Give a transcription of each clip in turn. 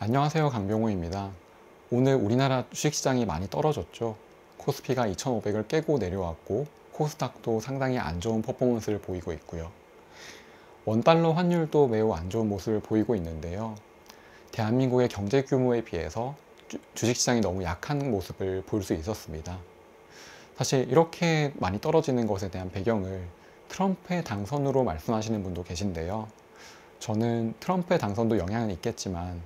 안녕하세요, 강병호입니다. 오늘 우리나라 주식시장이 많이 떨어졌죠. 코스피가 2,500을 깨고 내려왔고 코스닥도 상당히 안 좋은 퍼포먼스를 보이고 있고요. 원달러 환율도 매우 안 좋은 모습을 보이고 있는데요. 대한민국의 경제 규모에 비해서 주식시장이 너무 약한 모습을 볼 수 있었습니다. 사실 이렇게 많이 떨어지는 것에 대한 배경을 트럼프의 당선으로 말씀하시는 분도 계신데요. 저는 트럼프의 당선도 영향은 있겠지만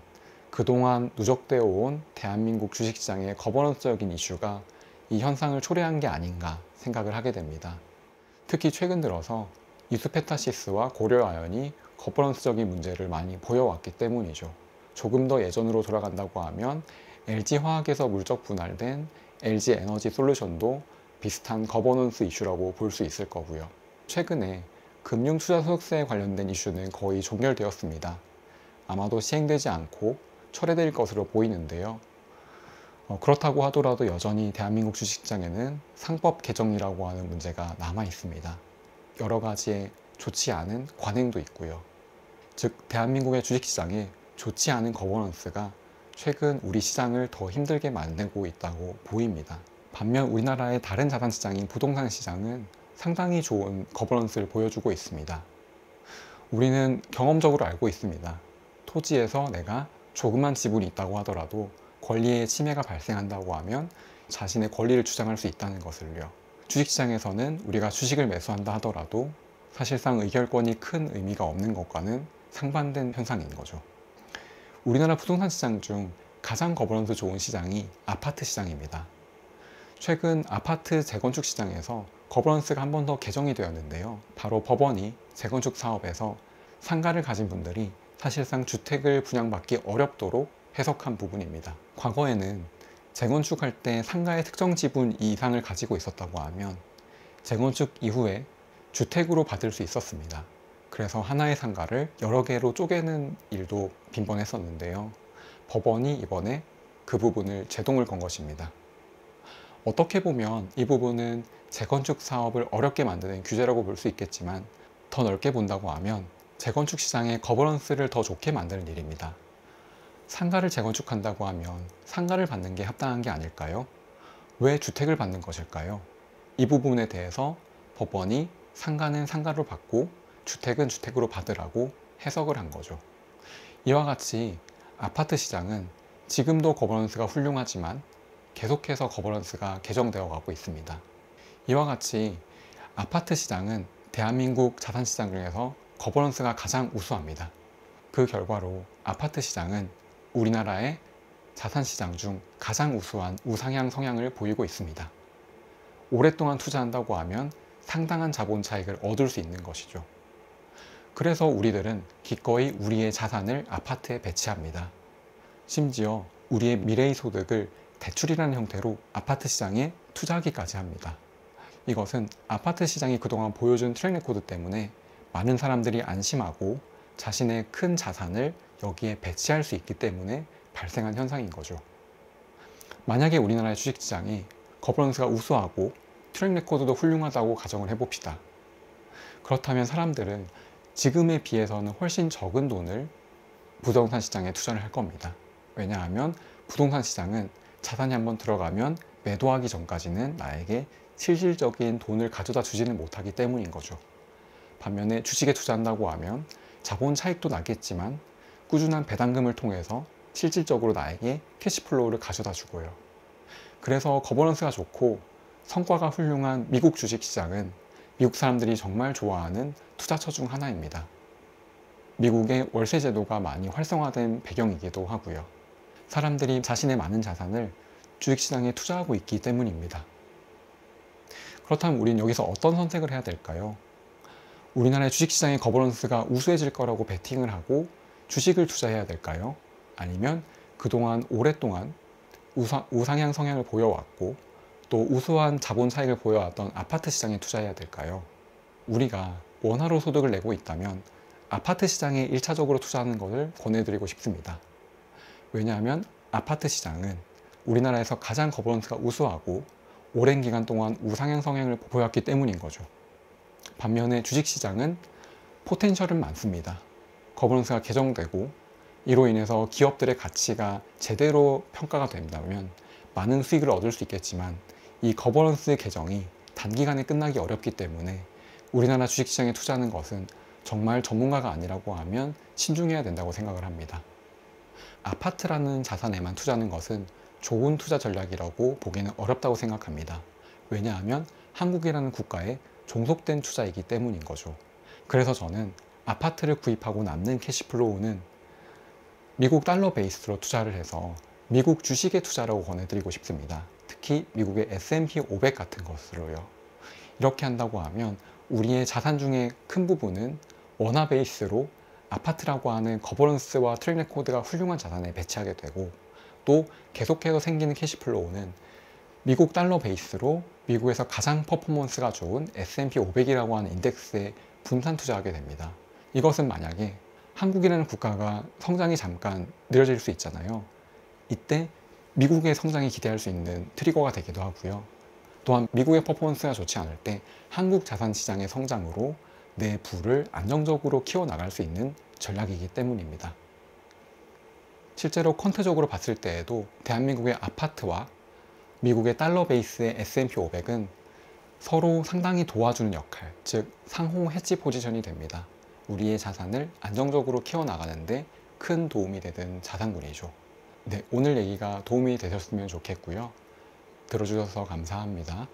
그동안 누적되어 온 대한민국 주식시장의 거버넌스적인 이슈가 이 현상을 초래한 게 아닌가 생각을 하게 됩니다. 특히 최근 들어서 이수페타시스와 고려아연이 거버넌스적인 문제를 많이 보여왔기 때문이죠. 조금 더 예전으로 돌아간다고 하면 LG화학에서 물적 분할된 LG에너지솔루션도 비슷한 거버넌스 이슈라고 볼 수 있을 거고요. 최근에 금융투자소득세에 관련된 이슈는 거의 종결되었습니다. 아마도 시행되지 않고 철회될 것으로 보이는데요. 그렇다고 하더라도 여전히 대한민국 주식시장에는 상법 개정이라고 하는 문제가 남아 있습니다. 여러 가지의 좋지 않은 관행도 있고요. 즉 대한민국의 주식시장에 좋지 않은 거버넌스가 최근 우리 시장을 더 힘들게 만들고 있다고 보입니다. 반면 우리나라의 다른 자산시장인 부동산 시장은 상당히 좋은 거버넌스를 보여주고 있습니다. 우리는 경험적으로 알고 있습니다. 토지에서 내가 조그만 지분이 있다고 하더라도 권리의 침해가 발생한다고 하면 자신의 권리를 주장할 수 있다는 것을요. 주식시장에서는 우리가 주식을 매수한다 하더라도 사실상 의결권이 큰 의미가 없는 것과는 상반된 현상인 거죠. 우리나라 부동산 시장 중 가장 거버넌스 좋은 시장이 아파트 시장입니다. 최근 아파트 재건축 시장에서 거버넌스가 한 번 더 개정이 되었는데요. 바로 법원이 재건축 사업에서 상가를 가진 분들이 사실상 주택을 분양받기 어렵도록 해석한 부분입니다. 과거에는 재건축할 때 상가의 특정 지분 이상을 가지고 있었다고 하면 재건축 이후에 주택으로 받을 수 있었습니다. 그래서 하나의 상가를 여러 개로 쪼개는 일도 빈번했었는데요. 법원이 이번에 그 부분을 제동을 건 것입니다. 어떻게 보면 이 부분은 재건축 사업을 어렵게 만드는 규제라고 볼 수 있겠지만 더 넓게 본다고 하면 재건축 시장의 거버넌스를 더 좋게 만드는 일입니다. 상가를 재건축한다고 하면 상가를 받는 게 합당한 게 아닐까요? 왜 주택을 받는 것일까요? 이 부분에 대해서 법원이 상가는 상가로 받고 주택은 주택으로 받으라고 해석을 한 거죠. 이와 같이 아파트 시장은 지금도 거버넌스가 훌륭하지만 계속해서 거버넌스가 개정되어 가고 있습니다. 이와 같이 아파트 시장은 대한민국 자산시장 중에서 거버넌스가 가장 우수합니다. 그 결과로 아파트 시장은 우리나라의 자산시장 중 가장 우수한 우상향 성향을 보이고 있습니다. 오랫동안 투자한다고 하면 상당한 자본 차익을 얻을 수 있는 것이죠. 그래서 우리들은 기꺼이 우리의 자산을 아파트에 배치합니다. 심지어 우리의 미래의 소득을 대출이라는 형태로 아파트 시장에 투자하기까지 합니다. 이것은 아파트 시장이 그동안 보여준 트랙 레코드 때문에 많은 사람들이 안심하고 자신의 큰 자산을 여기에 배치할 수 있기 때문에 발생한 현상인 거죠. 만약에 우리나라의 주식시장이 거버넌스가 우수하고 트랙 레코드도 훌륭하다고 가정을 해봅시다. 그렇다면 사람들은 지금에 비해서는 훨씬 적은 돈을 부동산 시장에 투자를 할 겁니다. 왜냐하면 부동산 시장은 자산이 한번 들어가면 매도하기 전까지는 나에게 실질적인 돈을 가져다 주지는 못하기 때문인 거죠. 반면에 주식에 투자한다고 하면 자본 차익도 나겠지만 꾸준한 배당금을 통해서 실질적으로 나에게 캐시플로우를 가져다 주고요. 그래서 거버넌스가 좋고 성과가 훌륭한 미국 주식시장은 미국 사람들이 정말 좋아하는 투자처 중 하나입니다. 미국의 월세 제도가 많이 활성화된 배경이기도 하고요. 사람들이 자신의 많은 자산을 주식시장에 투자하고 있기 때문입니다. 그렇다면 우리는 여기서 어떤 선택을 해야 될까요? 우리나라의 주식시장의 거버넌스가 우수해질 거라고 베팅을 하고 주식을 투자해야 될까요? 아니면 그동안 오랫동안 우상향 성향을 보여왔고 또 우수한 자본 차익을 보여왔던 아파트 시장에 투자해야 될까요? 우리가 원화로 소득을 내고 있다면 아파트 시장에 1차적으로 투자하는 것을 권해드리고 싶습니다. 왜냐하면 아파트 시장은 우리나라에서 가장 거버넌스가 우수하고 오랜 기간 동안 우상향 성향을 보였기 때문인 거죠. 반면에 주식시장은 포텐셜은 많습니다. 거버넌스가 개정되고 이로 인해서 기업들의 가치가 제대로 평가가 된다면 많은 수익을 얻을 수 있겠지만, 이 거버넌스 개정이 단기간에 끝나기 어렵기 때문에 우리나라 주식시장에 투자하는 것은 정말 전문가가 아니라고 하면 신중해야 된다고 생각을 합니다. 아파트라는 자산에만 투자하는 것은 좋은 투자 전략이라고 보기는 어렵다고 생각합니다. 왜냐하면 한국이라는 국가에 종속된 투자이기 때문인 거죠. 그래서 저는 아파트를 구입하고 남는 캐시플로우는 미국 달러 베이스로 투자를 해서 미국 주식에 투자라고 권해드리고 싶습니다. 특히 미국의 S&P 500 같은 것으로요. 이렇게 한다고 하면 우리의 자산 중에 큰 부분은 원화 베이스로 아파트라고 하는 거버넌스와 트랙 레코드가 훌륭한 자산에 배치하게 되고, 또 계속해서 생기는 캐시플로우는 미국 달러 베이스로 미국에서 가장 퍼포먼스가 좋은 S&P 500이라고 하는 인덱스에 분산 투자하게 됩니다. 이것은 만약에 한국이라는 국가가 성장이 잠깐 느려질 수 있잖아요. 이때 미국의 성장이 기대할 수 있는 트리거가 되기도 하고요. 또한 미국의 퍼포먼스가 좋지 않을 때 한국 자산시장의 성장으로 내 부를 안정적으로 키워나갈 수 있는 전략이기 때문입니다. 실제로 퀀트적으로 봤을 때에도 대한민국의 아파트와 미국의 달러 베이스의 S&P 500은 서로 상당히 도와주는 역할, 즉 상호 해지 포지션이 됩니다. 우리의 자산을 안정적으로 키워나가는데 큰 도움이 되는 자산군이죠. 네, 오늘 얘기가 도움이 되셨으면 좋겠고요. 들어주셔서 감사합니다.